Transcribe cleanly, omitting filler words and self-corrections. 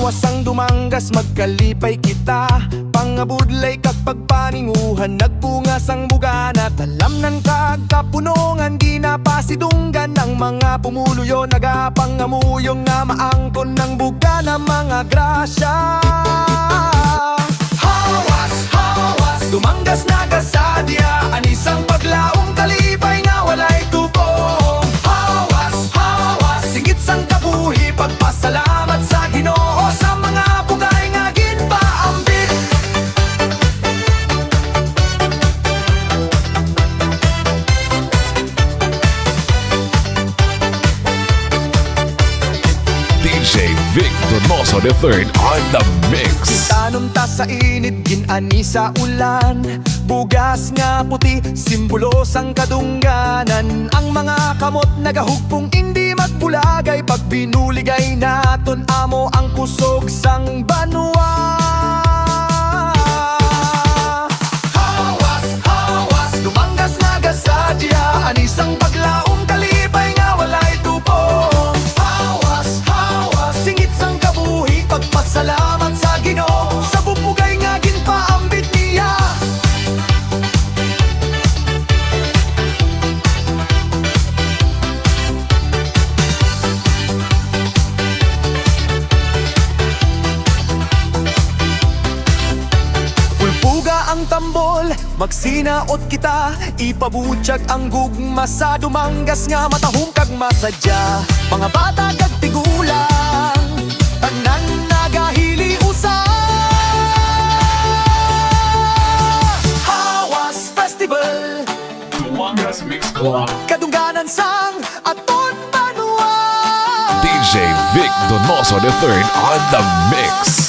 Wasang dumanggas magkalipay kita, pangabudlay kag pagpaninguhan, nagpungas ang bugana, talamnan kag kapunongan, di na pasidunggan ng mga pumuluyo, nagapangamuyong nga maangkon ng bugana, mga grasya. Hawas, hawas, dumanggas na kasadya, anisang paglaong kalipay nga walay tubong. Hawas, hawas, singit sang kabuhi, pagpasalamat sa Ginoo sa mga bugay nga ginpaambit. DJ Vic Donoso III on the mix. Tanunta sa init, ginani sa ulan, bugas nga puti, simbolo sang kadungganan. Ang mga kamot nagahugpong hindi magbulagay, pag binuligay naton amo ang kusog sang banwa. Hawas, hawas, dumanggas na gasadya, anisang paglaong kalipay nga walay tubong. Hawas, hawas, singit sang kabuhi, pagpasalamat sa Ginoo sa bubugay nga ginpaambit niya. Pulpuga ang tambol, magsinaot kita, ipabutyag ang gugma sa dumanggas nga matahong kag masadya. Mga bata kag tigulang, tanan nagahili usa. Hawas Festival, Duangas Mix Club. kadungganan sang aton banwa. DJ Vic Donoso III on the mix.